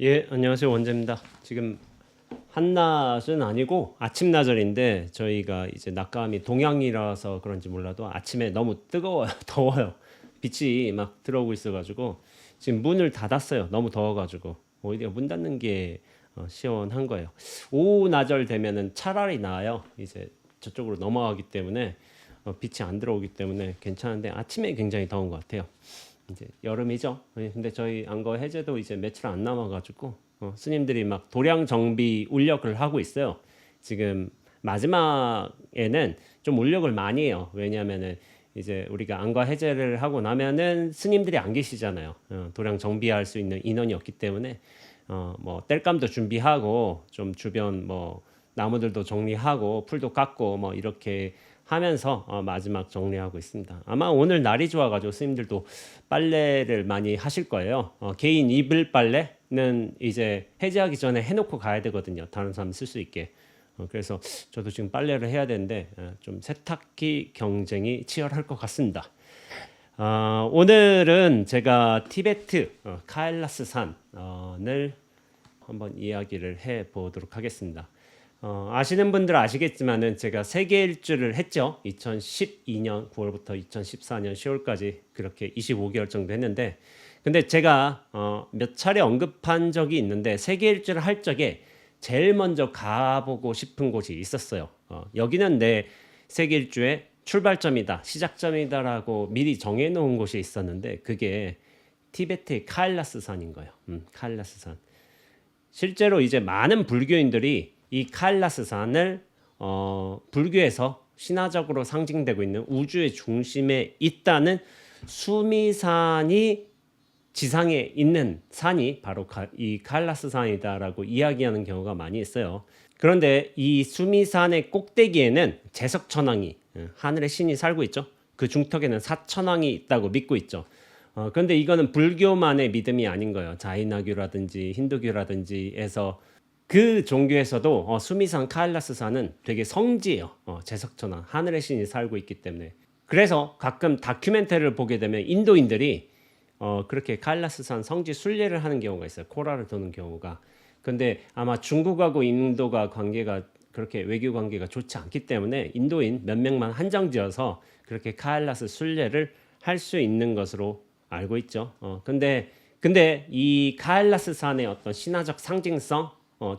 예, 안녕하세요. 원재입니다. 지금 한낮은 아니고 아침나절인데 저희가 이제 낮감이 동양이라서 그런지 몰라도 아침에 너무 뜨거워요. 더워요. 빛이 막 들어오고 있어가지고 지금 문을 닫았어요. 너무 더워가지고 오히려 문 닫는 게 시원한 거예요. 오후 나절 되면은 차라리 나아요. 이제 저쪽으로 넘어가기 때문에 빛이 안 들어오기 때문에 괜찮은데 아침에 굉장히 더운 것 같아요. 이제 여름이죠. 예, 근데 저희 안거 해제도 이제 며칠 안 남아가지고 스님들이 막 도량 정비 울력을 하고 있어요. 지금 마지막에는 좀 울력을 많이 해요. 왜냐하면은 이제 우리가 안과 해제를 하고 나면은 스님들이 안 계시잖아요. 도량 정비할 수 있는 인원이 없기 때문에 뭐 땔감도 준비하고 좀 주변 뭐 나무들도 정리하고 풀도 깎고 뭐 이렇게 하면서 마지막 정리하고 있습니다. 아마 오늘 날이 좋아가지고 스님들도 빨래를 많이 하실 거예요. 개인 이불 빨래는 이제 해제하기 전에 해놓고 가야 되거든요. 다른 사람 쓸 수 있게. 그래서 저도 지금 빨래를 해야 되는데 좀 세탁기 경쟁이 치열할 것 같습니다. 오늘은 제가 티베트 카일라스 산을 한번 이야기를 해 보도록 하겠습니다. 아시는 분들 아시겠지만은 제가 세계 일주를 했죠. 2012년 9월부터 2014년 10월까지 그렇게 25개월 정도 했는데, 근데 제가 몇 차례 언급한 적이 있는데 세계 일주를 할 적에 제일 먼저 가보고 싶은 곳이 있었어요. 여기는 내 세계 일주의 출발점이다, 시작점이다라고 미리 정해놓은 곳이 있었는데 그게 티베트의 카일라스 산인 거예요. 카일라스 산. 실제로 이제 많은 불교인들이 이 카일라스 산을 불교에서 신화적으로 상징되고 있는 우주의 중심에 있다는 수미산이 지상에 있는 산이 바로 이 카일라스 산이다라고 이야기하는 경우가 많이 있어요. 그런데 이 수미산의 꼭대기에는 제석천왕이 하늘의 신이 살고 있죠. 그 중턱에는 사천왕이 있다고 믿고 있죠. 그런데 이거는 불교만의 믿음이 아닌 거예요. 자이나교라든지 힌두교라든지에서 그 종교에서도 수미산 카일라스산은 되게 성지예요. 제석천왕 하늘의 신이 살고 있기 때문에. 그래서 가끔 다큐멘터리를 보게 되면 인도인들이 그렇게 카일라스산 성지 순례를 하는 경우가 있어요. 코라를 도는 경우가. 근데 아마 중국하고 인도가 관계가 그렇게 외교 관계가 좋지 않기 때문에 인도인 몇 명만 한정지어서 그렇게 카일라스 순례를 할 수 있는 것으로 알고 있죠. 근데 이 카일라스 산의 어떤 신화적 상징성,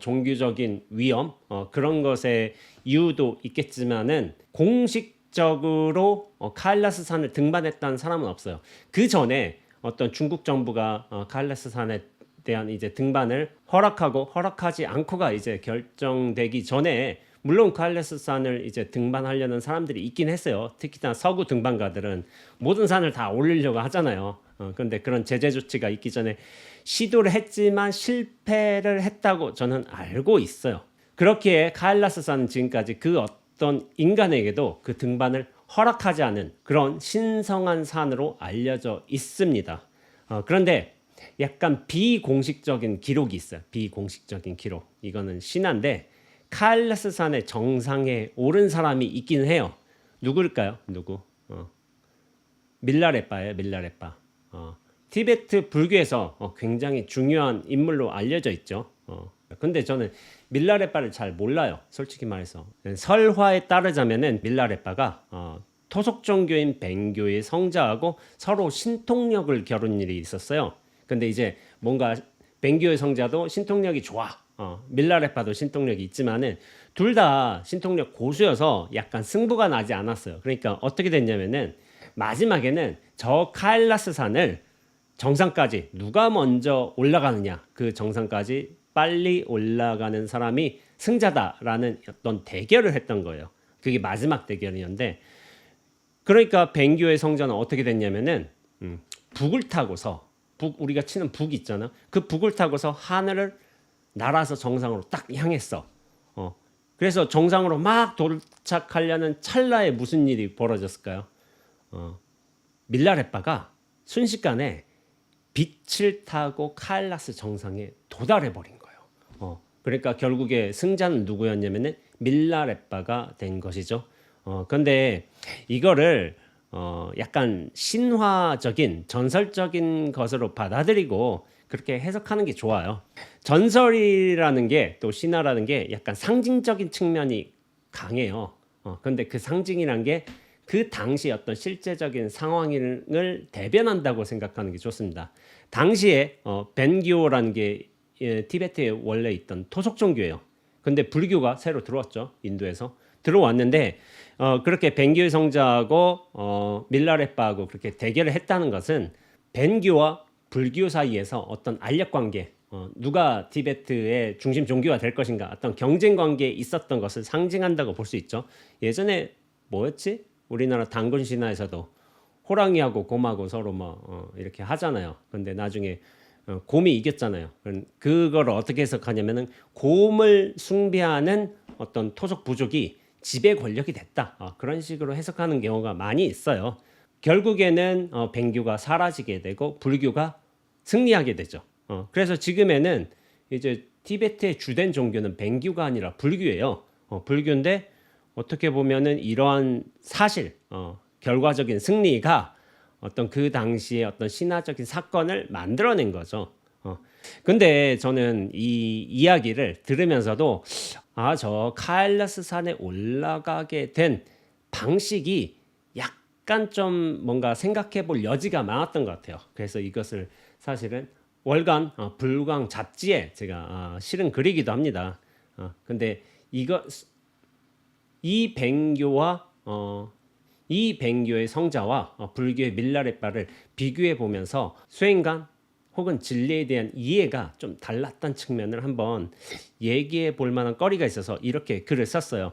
종교적인 위험, 그런 것의 이유도 있겠지만은 공식적으로 카일라스 산을 등반했다는 사람은 없어요. 그 전에 어떤 중국 정부가 카일라스 산에 대한 이제 등반을 허락하고 허락하지 않고가 이제 결정되기 전에 물론 카일라스 산을 이제 등반하려는 사람들이 있긴 했어요. 특히나 서구 등반가들은 모든 산을 다 올리려고 하잖아요. 그런데 그런 제재 조치가 있기 전에 시도를 했지만 실패를 했다고 저는 알고 있어요. 그렇기에 카일라스 산은 지금까지 그 어떤 인간에게도 그 등반을 허락하지 않은 그런 신성한 산으로 알려져 있습니다. 그런데 약간 비공식적인 기록이 있어요. 비공식적인 기록. 이거는 신화인데 카일라스 산의 정상에 오른 사람이 있긴 해요. 누굴까요? 누구? 밀라레빠예요. 밀라레빠. 티베트 불교에서 굉장히 중요한 인물로 알려져 있죠. 근데 저는 밀라레빠를 잘 몰라요. 솔직히 말해서. 설화에 따르자면은 밀라레빠가 토속 종교인 뱅교의 성자하고 서로 신통력을 겨룬 일이 있었어요. 근데 이제 뭔가 뱅교의 성자도 신통력이 좋아. 밀라레빠도 신통력이 있지만은 둘 다 신통력 고수여서 약간 승부가 나지 않았어요. 그러니까 어떻게 됐냐면은 마지막에는 저 카일라스 산을 정상까지 누가 먼저 올라가느냐, 그 정상까지 빨리 올라가는 사람이 승자다라는 어떤 대결을 했던 거예요. 그게 마지막 대결이었는데, 그러니까 뱅교의 성자는 어떻게 됐냐면은 북을 타고서 우리가 치는 북 있잖아. 그 북을 타고서 하늘을 날아서 정상으로 딱 향했어. 그래서 정상으로 막 도착하려는 찰나에 무슨 일이 벌어졌을까요? 밀라레빠가 순식간에 빛을 타고 카일라스 정상에 도달해 버린 거예요. 그러니까 결국에 승자는 누구였냐면은 밀라레빠가 된 것이죠. 근데 이거를 약간 신화적인 전설적인 것으로 받아들이고 그렇게 해석하는 게 좋아요. 전설이라는 게 또 신화라는 게 약간 상징적인 측면이 강해요. 근데 그 상징이란 게 그 당시 어떤 실제적인 상황을 대변한다고 생각하는 게 좋습니다. 당시에 벤기오라는 게 티베트에 원래 있던 토속 종교예요. 근데 불교가 새로 들어왔죠. 인도에서 들어왔는데 그렇게 벤기오 성자하고 밀라레파하고 그렇게 대결을 했다는 것은 벤기오와 불교 사이에서 어떤 알력 관계, 누가 티베트의 중심 종교가 될 것인가 어떤 경쟁 관계에 있었던 것을 상징한다고 볼 수 있죠. 예전에 뭐였지? 우리나라 단군 신화에서도 호랑이하고 곰하고 서로 뭐 이렇게 하잖아요. 근데 나중에 곰이 이겼잖아요. 그걸 어떻게 해석하냐면은 곰을 숭배하는 어떤 토속 부족이 지배 권력이 됐다. 그런 식으로 해석하는 경우가 많이 있어요. 결국에는 뱅교가 사라지게 되고 불교가 승리하게 되죠. 그래서 지금에는 이제 티베트의 주된 종교는 뱅교가 아니라 불교예요. 불교인데 어떻게 보면은 이러한 사실, 결과적인 승리가 어떤 그 당시에 어떤 신화적인 사건을 만들어낸 거죠. 근데 저는 이 이야기를 들으면서도 저 카일라스 산에 올라가게 된 방식이 약간 좀 뭔가 생각해 볼 여지가 많았던 것 같아요. 그래서 이것을 사실은 월간 불광 잡지에 제가 실은 글이기도 합니다. 근데 이 뱅교와 이 뱅교의 성자와 불교의 밀라레파를 비교해 보면서 수행관 혹은 진리에 대한 이해가 좀 달랐던 측면을 한번 얘기해 볼 만한 거리가 있어서 이렇게 글을 썼어요.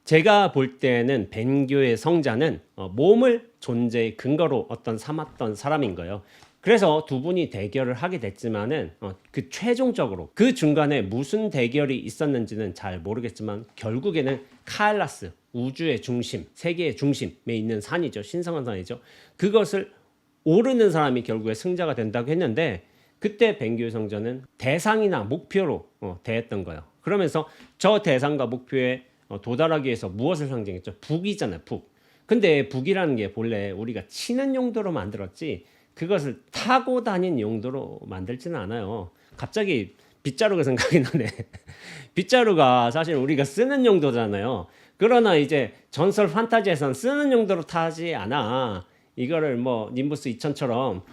제가 볼 때는 뱅교의 성자는 몸을 존재의 근거로 삼았던 사람인 거예요. 그래서 두 분이 대결을 하게 됐지만은 그 최종적으로 그 중간에 무슨 대결이 있었는지는 잘 모르겠지만 결국에는 카일라스, 우주의 중심, 세계의 중심에 있는 산이죠. 신성한 산이죠. 그것을 오르는 사람이 결국에 승자가 된다고 했는데 그때 뱅교의 성자는 대상이나 목표로 대했던 거예요. 그러면서 저 대상과 목표에 도달하기 위해서 무엇을 상징했죠? 북이잖아요. 북. 근데 북이라는 게 본래 우리가 치는 용도로 만들었지 그것을 타고 다닌 용도로 만들지는 않아요. 갑자기 빗자루가 생각이 나네. 빗자루가 사실 우리가 쓰는 용도잖아요. 그러나 이제 전설 판타지에선 쓰는 용도로 타지 않아. 이거를 뭐 님부스 2000처럼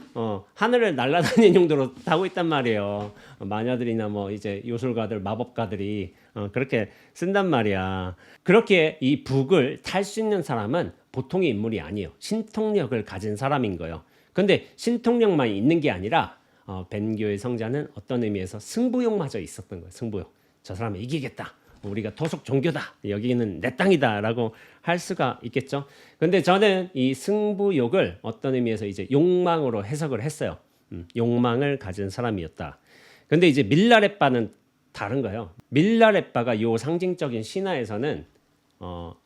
하늘을 날아다니는 용도로 타고 있단 말이에요. 마녀들이나 뭐 이제 요술가들, 마법가들이 그렇게 쓴단 말이야. 그렇게 이 북을 탈 수 있는 사람은 보통의 인물이 아니에요. 신통력을 가진 사람인 거예요. 근데 신통력만 있는 게 아니라 벤교의 성자는 어떤 의미에서 승부욕마저 있었던 거예요. 승부욕. 저 사람을 이기겠다. 우리가 토속 종교다. 여기는 내 땅이다. 라고 할 수가 있겠죠. 근데 저는 이 승부욕을 어떤 의미에서 이제 욕망으로 해석을 했어요. 욕망을 가진 사람이었다. 근데 이제 밀라레빠는 다른 거예요. 밀라레빠가 이 상징적인 신화에서는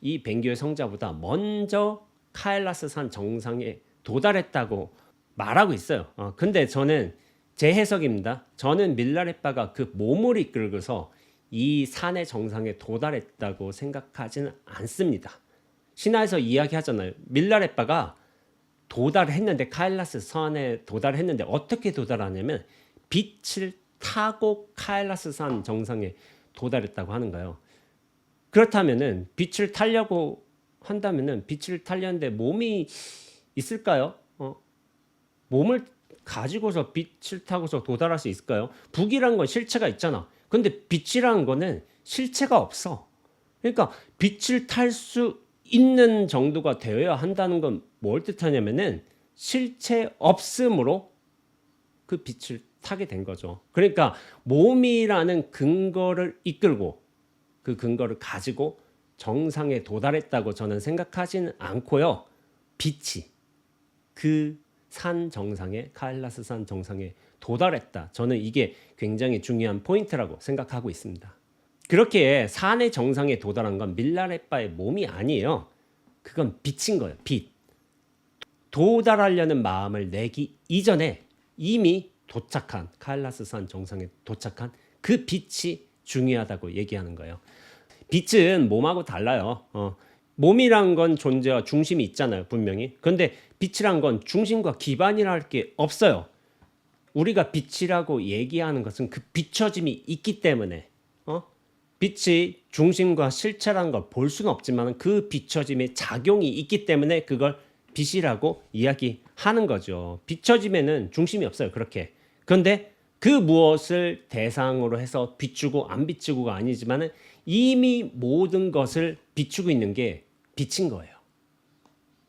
이 벤교의 성자보다 먼저 카일라스 산 정상에 도달했다고 말하고 있어요. 근데 저는 제 해석입니다. 저는 밀라레빠가 그 몸을 이끌고서 이 산의 정상에 도달했다고 생각하지는 않습니다. 신화에서 이야기하잖아요. 밀라레빠가 도달했는데 카일라스 산에 도달했는데 어떻게 도달하냐면 빛을 타고 카일라스 산 정상에 도달했다고 하는 거예요. 그렇다면은 빛을 타려고 한다면은 빛을 타려는데 몸이 있을까요? 몸을 가지고서 빛을 타고서 도달할 수 있을까요? 북이란 건 실체가 있잖아. 근데 빛이라는 거는 실체가 없어. 그러니까 빛을 탈 수 있는 정도가 되어야 한다는 건 뭘 뜻하냐면은 실체 없음으로 그 빛을 타게 된 거죠. 그러니까 몸이라는 근거를 이끌고 그 근거를 가지고 정상에 도달했다고 저는 생각하지는 않고요. 빛이 그 산 정상에 카일라스 산 정상에 도달했다. 저는 이게 굉장히 중요한 포인트라고 생각하고 있습니다. 그렇게 산의 정상에 도달한 건 밀라레빠의 몸이 아니에요. 그건 빛인 거예요. 빛. 도달하려는 마음을 내기 이전에 이미 도착한 카일라스 산 정상에 도착한 그 빛이 중요하다고 얘기하는 거예요. 빛은 몸하고 달라요. 몸이란 건 존재와 중심이 있잖아요. 분명히. 근데 빛이란 건 중심과 기반이라 할 게 없어요. 우리가 빛이라고 얘기하는 것은 그 비춰짐이 있기 때문에 빛이 중심과 실체라는 걸 볼 수는 없지만 그 비춰짐의 작용이 있기 때문에 그걸 빛이라고 이야기하는 거죠. 비춰짐에는 중심이 없어요. 그렇게. 그런데 그 무엇을 대상으로 해서 비추고 안 비추고가 아니지만 이미 모든 것을 비추고 있는 게 빛인 거예요.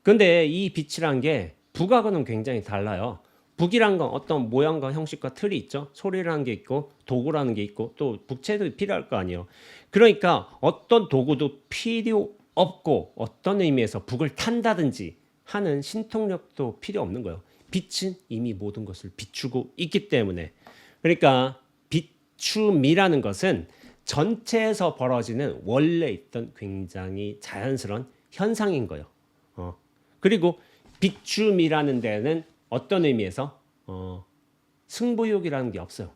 근데 이 빛이란 게 북하고는 굉장히 달라요. 북이란 건 어떤 모양과 형식과 틀이 있죠. 소리라는 게 있고 도구라는 게 있고 또 북체도 필요할 거 아니에요. 그러니까 어떤 도구도 필요 없고 어떤 의미에서 북을 탄다든지 하는 신통력도 필요 없는 거예요. 빛은 이미 모든 것을 비추고 있기 때문에. 그러니까 비춤이라는 것은 전체에서 벌어지는 원래 있던 굉장히 자연스러운 현상인 거예요. 그리고 비춤이라는 데는 어떤 의미에서 승부욕이라는 게 없어요.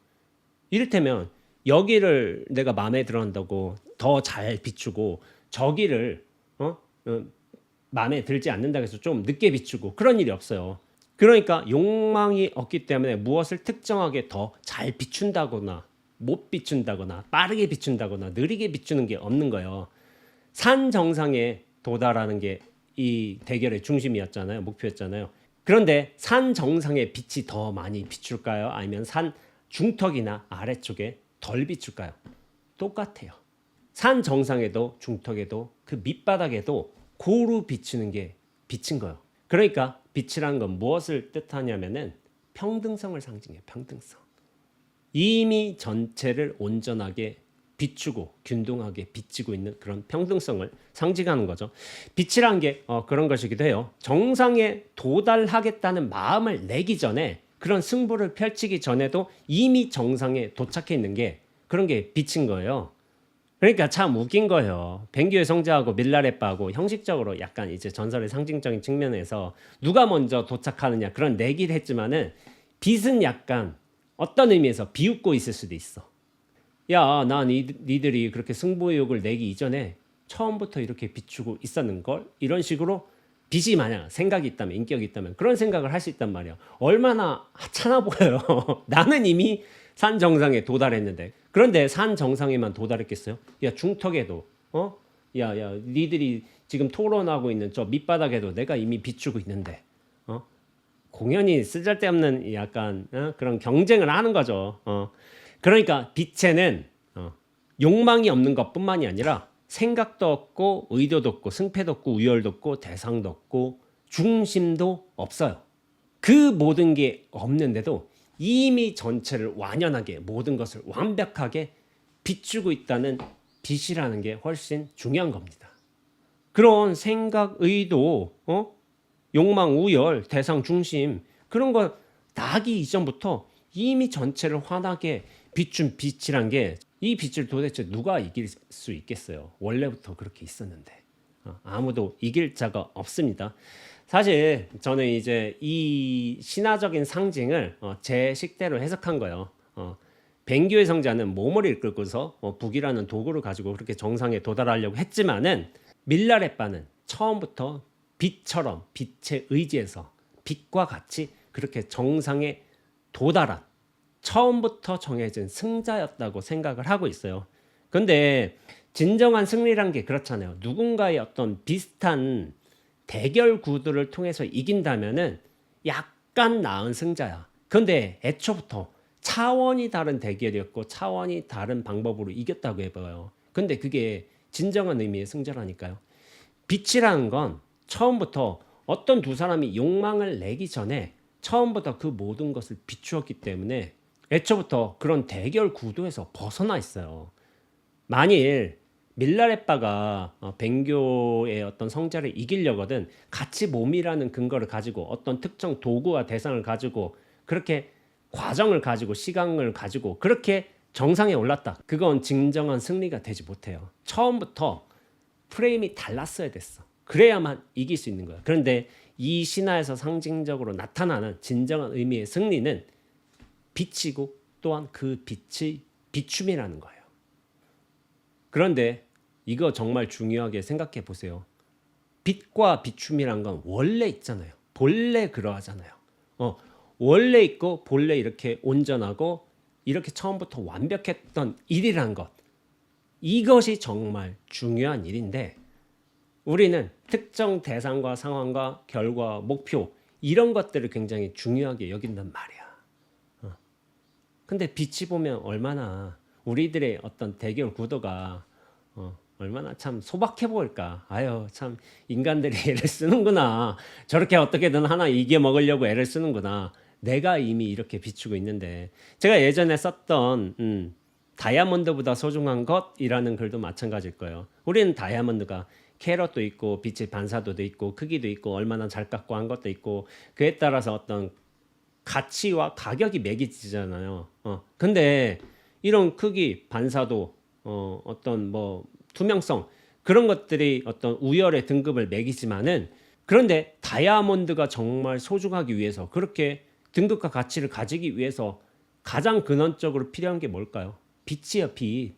이를테면 여기를 내가 마음에 들어한다고 더 잘 비추고 저기를 마음에 들지 않는다고 해서 좀 늦게 비추고 그런 일이 없어요. 그러니까 욕망이 없기 때문에 무엇을 특정하게 더 잘 비춘다거나 못 비춘다거나 빠르게 비춘다거나 느리게 비추는 게 없는 거예요. 산 정상에 도달하는 게 이 대결의 중심이었잖아요. 목표였잖아요. 그런데 산 정상에 빛이 더 많이 비출까요? 아니면 산 중턱이나 아래쪽에 덜 비출까요? 똑같아요. 산 정상에도 중턱에도 그 밑바닥에도 고루 비추는 게 빛인 거예요. 그러니까 빛이라는 건 무엇을 뜻하냐면은 평등성을 상징해요. 평등성. 이미 전체를 온전하게 비추고 균등하게 비치고 있는 그런 평등성을 상징하는 거죠. 빛이란 게 그런 것이기도 해요. 정상에 도달하겠다는 마음을 내기 전에 그런 승부를 펼치기 전에도 이미 정상에 도착해 있는 게 그런 게 빛인 거예요. 그러니까 참 웃긴 거예요. 뱅교의 성자하고 밀라레빠하고 형식적으로 약간 이제 전설의 상징적인 측면에서 누가 먼저 도착하느냐 그런 내기를 했지만은 빛은 약간 어떤 의미에서 비웃고 있을 수도 있어. 야, 나 니들이 그렇게 승부욕을 내기 이전에 처음부터 이렇게 비추고 있었는걸? 이런 식으로 빛이 만약 생각이 있다면 인격이 있다면 그런 생각을 할 수 있단 말이야. 얼마나 하찮아 보여요. 나는 이미 산 정상에 도달했는데 그런데 산 정상에만 도달했겠어요? 야 중턱에도 야 니들이 지금 토론하고 있는 저 밑바닥에도 내가 이미 비추고 있는데 공연히 쓰잘데없는 약간 그런 경쟁을 하는 거죠. 그러니까 빛에는 욕망이 없는 것뿐만이 아니라 생각도 없고 의도도 없고 승패도 없고 우열도 없고 대상도 없고 중심도 없어요. 그 모든 게 없는데도 이미 전체를 완연하게 모든 것을 완벽하게 비추고 있다는 빛이라는 게 훨씬 중요한 겁니다. 그런 생각, 의도, 욕망, 우열, 대상, 중심 그런 거 나기 이전부터 이미 전체를 환하게 비춘 빛이란 게 이 빛을 도대체 누가 이길 수 있겠어요? 원래부터 그렇게 있었는데 아무도 이길 자가 없습니다. 사실 저는 이제 이 신화적인 상징을 제 식대로 해석한 거예요. 뱅교의 성자는 몸을 이끌고서 북이라는 도구를 가지고 그렇게 정상에 도달하려고 했지만은 밀라레빠는 처음부터 빛처럼 빛에 의지해서 빛과 같이 그렇게 정상에 도달한 처음부터 정해진 승자였다고 생각을 하고 있어요. 근데 진정한 승리란 게 그렇잖아요. 누군가의 어떤 비슷한 대결 구도를 통해서 이긴다면은 약간 나은 승자야. 근데 애초부터 차원이 다른 대결이었고 차원이 다른 방법으로 이겼다고 해봐요. 근데 그게 진정한 의미의 승자라니까요. 빛이라는 건 처음부터 어떤 두 사람이 욕망을 내기 전에 처음부터 그 모든 것을 비추었기 때문에 애초부터 그런 대결 구도에서 벗어나 있어요. 만일 밀라레빠가 뱅교의 어떤 성자를 이기려거든 같이 몸이라는 근거를 가지고 어떤 특정 도구와 대상을 가지고 그렇게 과정을 가지고 시간을 가지고 그렇게 정상에 올랐다. 그건 진정한 승리가 되지 못해요. 처음부터 프레임이 달랐어야 됐어. 그래야만 이길 수 있는 거야. 그런데 이 신화에서 상징적으로 나타나는 진정한 의미의 승리는 빛이고 또한 그 빛의 비춤이라는 거예요. 그런데 이거 정말 중요하게 생각해 보세요. 빛과 비춤이란 건 원래 있잖아요. 본래 그러하잖아요. 원래 있고 본래 이렇게 온전하고 이렇게 처음부터 완벽했던 일이란 것, 이것이 정말 중요한 일인데 우리는 특정 대상과 상황과 결과, 목표 이런 것들을 굉장히 중요하게 여긴단 말이야. 근데 빛이 보면 얼마나 우리들의 어떤 대결 구도가 얼마나 참 소박해 보일까. 아유, 참 인간들이 애를 쓰는구나. 저렇게 어떻게든 하나 이겨 먹으려고 애를 쓰는구나. 내가 이미 이렇게 비추고 있는데, 제가 예전에 썼던 다이아몬드보다 소중한 것이라는 글도 마찬가지일 거예요. 우리는 다이아몬드가 캐럿도 있고 빛의 반사도도 있고 크기도 있고 얼마나 잘 깎고 한 것도 있고 그에 따라서 어떤 가치와 가격이 매기지잖아요. 근데 이런 크기, 반사도, 어떤 뭐 투명성 그런 것들이 어떤 우열의 등급을 매기지만은 그런데 다이아몬드가 정말 소중하기 위해서 그렇게 등급과 가치를 가지기 위해서 가장 근원적으로 필요한 게 뭘까요? 빛이요, 빛.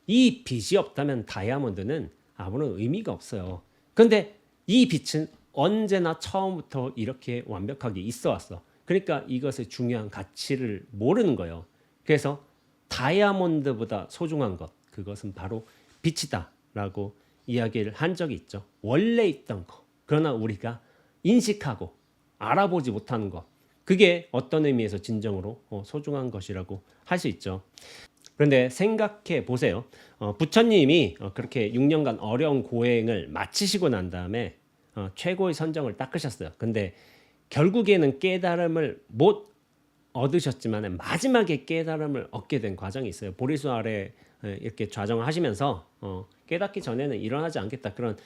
이 빛이 없다면 다이아몬드는 아무런 의미가 없어요. 근데 이 빛은 언제나 처음부터 이렇게 완벽하게 있어 왔어. 그러니까 이것의 중요한 가치를 모르는 거예요. 그래서 다이아몬드보다 소중한 것, 그것은 바로 빛이다라고 이야기를 한 적이 있죠. 원래 있던 것. 그러나 우리가 인식하고 알아보지 못하는 것. 그게 어떤 의미에서 진정으로 소중한 것이라고 할 수 있죠. 그런데 생각해 보세요. 부처님이 그렇게 6년간 어려운 고행을 마치시고 난 다음에 최고의 선정을 닦으셨어요. 근데 결국에는 깨달음을 못 얻으셨지만 마지막에 깨달음을 얻게 된 과정이 있어요. 보리수 아래 이렇게 좌정을 하시면서 깨닫기 전에는 일어나지 않겠다 그런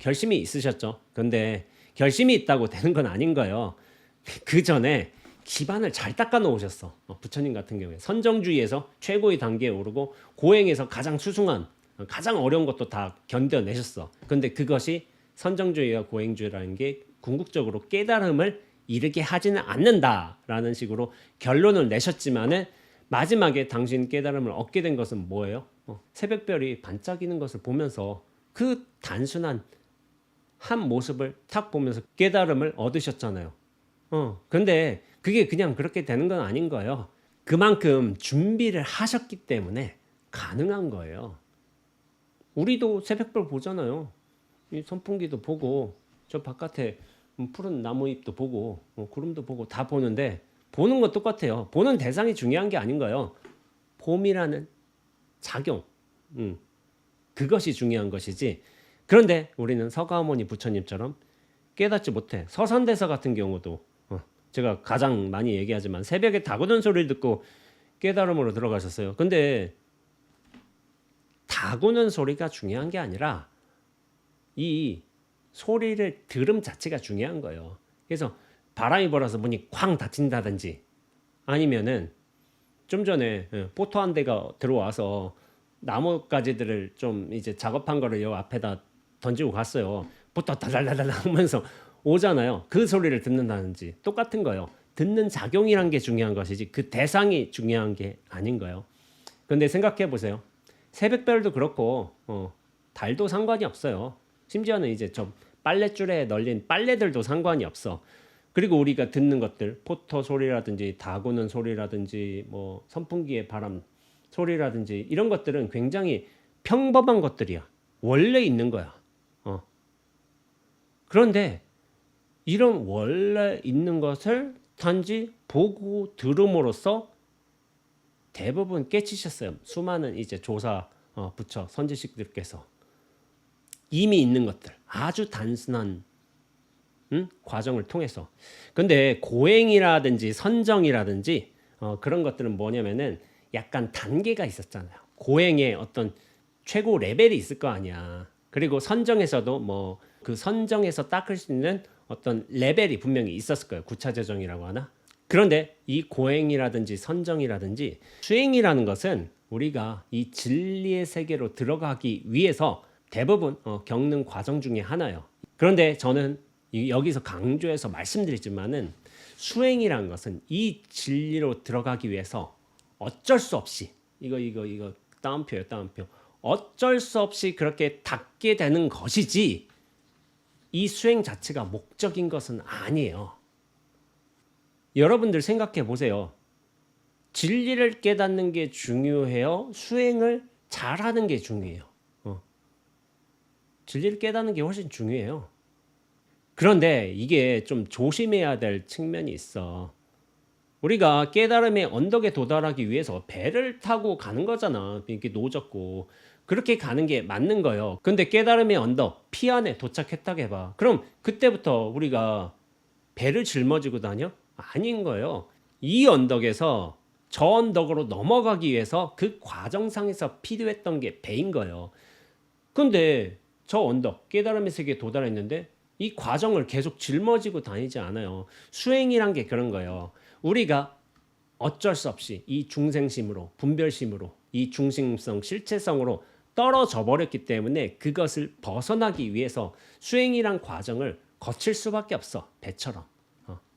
결심이 있으셨죠. 근데 결심이 있다고 되는 건 아닌 거예요. 그 전에 기반을 잘 닦아 놓으셨어. 부처님 같은 경우에 선정주의에서 최고의 단계에 오르고 고행에서 가장 수승한 가장 어려운 것도 다 견뎌내셨어. 근데 그것이 선정주의와 고행주의라는 게 궁극적으로 깨달음을 이르게 하지는 않는다라는 식으로 결론을 내셨지만은 마지막에 당신 깨달음을 얻게 된 것은 뭐예요? 새벽별이 반짝이는 것을 보면서 그 단순한 한 모습을 탁 보면서 깨달음을 얻으셨잖아요. 근데 그게 그냥 그렇게 되는 건 아닌 거예요. 그만큼 준비를 하셨기 때문에 가능한 거예요. 우리도 새벽별 보잖아요. 이 선풍기도 보고 저 바깥에 푸른 나무잎도 보고 구름도 보고 다 보는데 보는 건 똑같아요. 보는 대상이 중요한 게 아닌 거예요. 봄이라는 작용, 그것이 중요한 것이지. 그런데 우리는 서가모니 부처님처럼 깨닫지 못해. 서산대사 같은 경우도 제가 가장 많이 얘기하지만 새벽에 닭우는 소리를 듣고 깨달음으로 들어가셨어요. 근데 닭우는 소리가 중요한 게 아니라 이 소리를 들음 자체가 중요한 거예요. 그래서 바람이 불어서 문이 쾅 닫힌다든지 아니면은 좀 전에 포토 한 대가 들어와서 나뭇가지들을 좀 이제 작업한 거를 요 앞에다 던지고 갔어요. 포토 달달달달 하면서 오잖아요. 그 소리를 듣는다든지 똑같은 거예요. 듣는 작용이란 게 중요한 것이지 그 대상이 중요한 게 아닌 거예요. 근데 생각해 보세요. 새벽별도 그렇고 달도 상관이 없어요. 심지어는 이제 저 빨랫줄에 널린 빨래들도 상관이 없어. 그리고 우리가 듣는 것들, 포터 소리라든지 다구는 소리라든지 뭐 선풍기의 바람 소리라든지 이런 것들은 굉장히 평범한 것들이야. 원래 있는 거야. 그런데 이런 원래 있는 것을 단지 보고 들음으로써 대부분 깨치셨어요. 수많은 이제 조사 부처 선지식들께서 이미 있는 것들 아주 단순한 과정을 통해서. 근데 고행이라든지 선정이라든지 그런 것들은 뭐냐면은 약간 단계가 있었잖아요. 고행에 어떤 최고 레벨이 있을 거 아니야. 그리고 선정에서도 뭐 그 선정에서 닦을 수 있는 어떤 레벨이 분명히 있었을 거예요. 구차재정이라고 하나? 그런데 이 고행이라든지 선정이라든지 수행이라는 것은 우리가 이 진리의 세계로 들어가기 위해서 대부분 겪는 과정 중에 하나예요. 그런데 저는 여기서 강조해서 말씀드리지만은 수행이라는 것은 이 진리로 들어가기 위해서 어쩔 수 없이 이거 따옴표예요, 따옴표. 어쩔 수 없이 그렇게 닿게 되는 것이지 이 수행 자체가 목적인 것은 아니에요. 여러분들 생각해 보세요. 진리를 깨닫는 게 중요해요? 수행을 잘하는 게 중요해요? 진리를 깨닫는 게 훨씬 중요해요. 그런데 이게 좀 조심해야 될 측면이 있어. 우리가 깨달음의 언덕에 도달하기 위해서 배를 타고 가는 거잖아. 이렇게 노젓고. 그렇게 가는 게 맞는 거예요. 근데 깨달음의 언덕, 피안에 도착했다고 해봐. 그럼 그때부터 우리가 배를 짊어지고 다녀? 아닌 거예요. 이 언덕에서 저 언덕으로 넘어가기 위해서 그 과정상에서 필요했던 게 배인 거예요. 근데 저 언덕, 깨달음의 세계에 도달했는데 이 과정을 계속 짊어지고 다니지 않아요. 수행이란 게 그런 거예요. 우리가 어쩔 수 없이 이 중생심으로, 분별심으로, 이 중심성, 실체성으로 떨어져 버렸기 때문에 그것을 벗어나기 위해서 수행이란 과정을 거칠 수밖에 없어. 배처럼.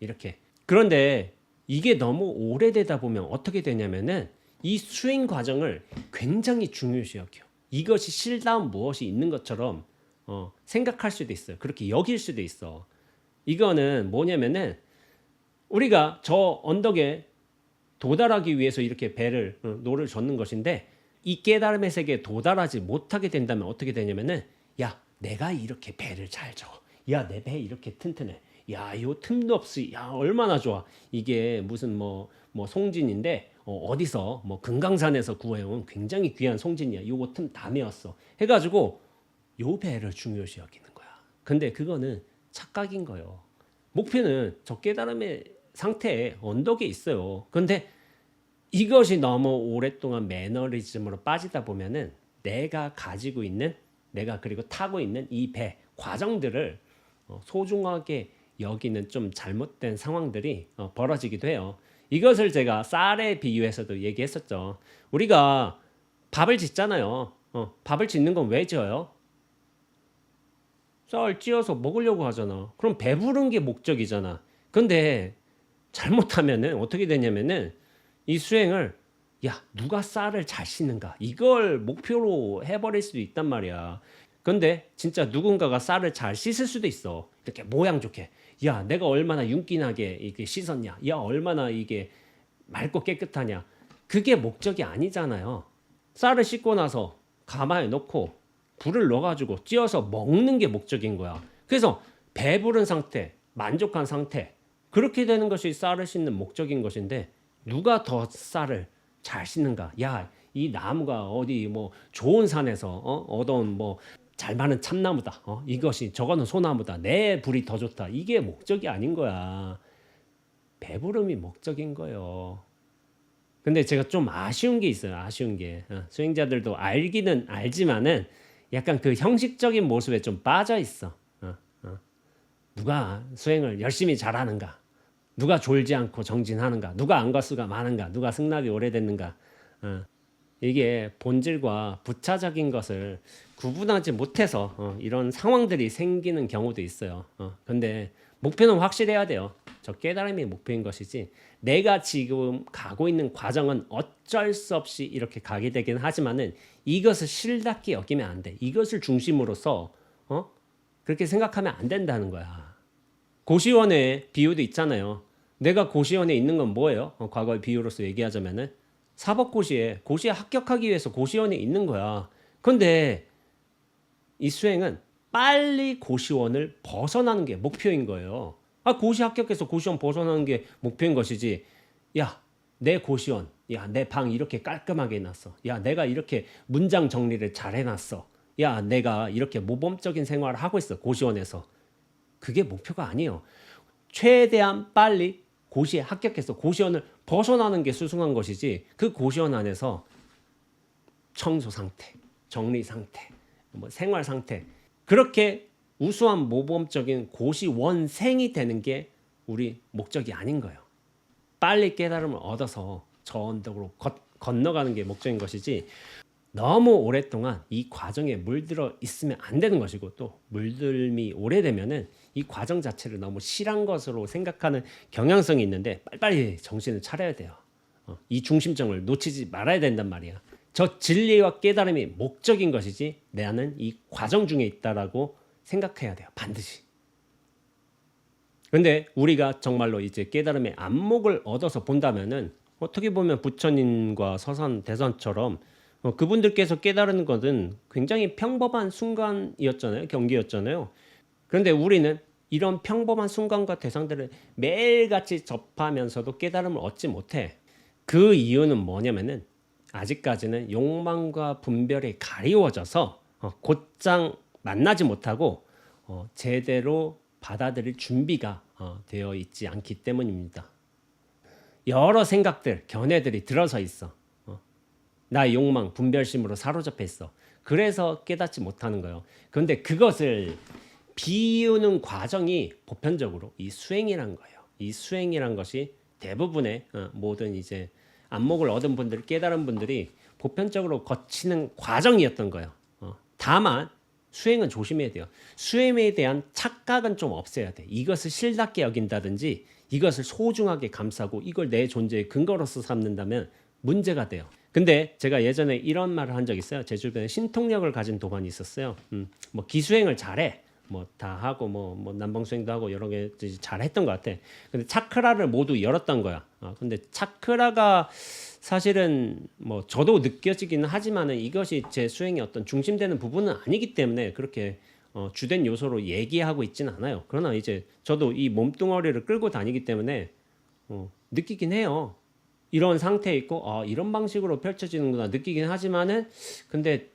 이렇게. 그런데 이게 너무 오래되다 보면 어떻게 되냐면은 이 수행 과정을 굉장히 중요시 여겨. 이것이 실다운 무엇이 있는 것처럼 생각할 수도 있어요. 그렇게 여길 수도 있어. 이거는 뭐냐면은 우리가 저 언덕에 도달하기 위해서 이렇게 배를 노를 젓는 것인데 이 깨달음의 세계에 도달하지 못하게 된다면 어떻게 되냐면은 야 내가 이렇게 배를 잘 져. 야 내 배 이렇게 튼튼해. 야 요 틈도 없이 야 얼마나 좋아. 이게 무슨 뭐 송진인데 어디서 뭐 금강산에서 구해온 굉장히 귀한 송진이야. 요거 틈 다 메웠어. 해가지고 요 배를 중요시 여기는 거야. 근데 그거는 착각인 거예요. 목표는 저 깨달음의 상태에 언덕에 있어요. 근데 이것이 너무 오랫동안 매너리즘으로 빠지다 보면은 내가 가지고 있는 내가 그리고 타고 있는 이 배 과정들을 소중하게 여기는 좀 잘못된 상황들이 벌어지기도 해요. 이것을 제가 쌀에 비유해서도 얘기했었죠. 우리가 밥을 짓잖아요. 밥을 짓는 건 왜 지어요? 쌀 찧어서 먹으려고 하잖아. 그럼 배부른 게 목적이잖아. 근데 잘못하면은 어떻게 되냐면은 이 수행을 야 누가 쌀을 잘 씻는가 이걸 목표로 해버릴 수도 있단 말이야. 근데 진짜 누군가가 쌀을 잘 씻을 수도 있어. 이렇게 모양 좋게. 야 내가 얼마나 윤기나게 이게 씻었냐. 야 얼마나 이게 맑고 깨끗하냐. 그게 목적이 아니잖아요. 쌀을 씻고 나서 가마에 넣고 불을 넣어가지고 찧어서 먹는 게 목적인 거야. 그래서 배부른 상태, 만족한 상태 그렇게 되는 것이 쌀을 씻는 목적인 것인데 누가 더 쌀을 잘 씻는가? 야, 이 나무가 어디 뭐 좋은 산에서 얻어온 뭐 잘 마른 참나무다. 이것이 저거는 소나무다. 내 불이 더 좋다. 이게 목적이 아닌 거야. 배부름이 목적인 거예요. 근데 제가 좀 아쉬운 게 있어요. 아쉬운 게 수행자들도 알기는 알지만은 약간 그 형식적인 모습에 좀 빠져 있어. 누가 수행을 열심히 잘하는가? 누가 졸지 않고 정진하는가? 누가 안과수가 많은가? 누가 승낙이 오래됐는가? 이게 본질과 부차적인 것을 구분하지 못해서 이런 상황들이 생기는 경우도 있어요. 근데 목표는 확실해야 돼요. 저 깨달음이 목표인 것이지 내가 지금 가고 있는 과정은 어쩔 수 없이 이렇게 가게 되긴 하지만은 이것을 실답게 여기면 안 돼. 이것을 중심으로서 그렇게 생각하면 안 된다는 거야. 고시원의 비유도 있잖아요. 내가 고시원에 있는 건 뭐예요? 과거의 비유로서 얘기하자면은 사법고시에 고시에 합격하기 위해서 고시원에 있는 거야. 근데 이 수행은 빨리 고시원을 벗어나는 게 목표인 거예요. 고시 합격해서 고시원 벗어나는 게 목표인 것이지. 야, 내 고시원, 야, 내 방 이렇게 깔끔하게 해놨어. 야, 내가 이렇게 문장 정리를 잘 해놨어. 야, 내가 이렇게 모범적인 생활을 하고 있어. 고시원에서. 그게 목표가 아니에요. 최대한 빨리 고시에 합격해서 고시원을 벗어나는 게 수승한 것이지 그 고시원 안에서 청소 상태, 정리 상태, 뭐 생활 상태 그렇게 우수한 모범적인 고시원생이 되는 게 우리 목적이 아닌 거예요. 빨리 깨달음을 얻어서 저 언덕으로 건너가는 게 목적인 것이지 너무 오랫동안 이 과정에 물들어 있으면 안 되는 것이고 또 물들미 오래되면은 이 과정 자체를 너무 실한 것으로 생각하는 경향성이 있는데 빨리빨리 정신을 차려야 돼요. 이 중심점을 놓치지 말아야 된단 말이야. 저 진리와 깨달음이 목적인 것이지 나는 이 과정 중에 있다라고 생각해야 돼요. 반드시. 근데 우리가 정말로 이제 깨달음의 안목을 얻어서 본다면은 어떻게 보면 부처님과 서산 대선처럼 그분들께서 깨달은 것은 굉장히 평범한 순간이었잖아요. 경기였잖아요. 그런데 우리는 이런 평범한 순간과 대상들을 매일같이 접하면서도 깨달음을 얻지 못해. 그 이유는 뭐냐면은 아직까지는 욕망과 분별이 가리워져서 곧장 만나지 못하고 제대로 받아들일 준비가 되어 있지 않기 때문입니다. 여러 생각들, 견해들이 들어서 있어. 나의 욕망, 분별심으로 사로잡혀 있어. 그래서 깨닫지 못하는 거예요. 그런데 그것을 비우는 과정이 보편적으로 이 수행이란 거예요. 이 수행이란 것이 대부분의 모든 이제 안목을 얻은 분들, 깨달은 분들이 보편적으로 거치는 과정이었던 거예요. 다만 수행은 조심해야 돼요. 수행에 대한 착각은 좀 없애야 돼. 이것을 실답게 여긴다든지 이것을 소중하게 감싸고 이걸 내 존재의 근거로서 삼는다면 문제가 돼요. 근데 제가 예전에 이런 말을 한 적 있어요. 제 주변에 신통력을 가진 도반이 있었어요. 뭐 기수행을 잘해. 뭐 다 하고 뭐 남방수행도 하고 여러 개 잘했던 것 같아. 근데 차크라를 모두 열었던 거야. 근데 차크라가 사실은 뭐 저도 느껴지기는 하지만은 이것이 제 수행의 어떤 중심되는 부분은 아니기 때문에 그렇게 주된 요소로 얘기하고 있지는 않아요. 그러나 이제 저도 이 몸뚱어리를 끌고 다니기 때문에 느끼긴 해요. 이런 상태에 있고 이런 방식으로 펼쳐지는구나 느끼긴 하지만은 근데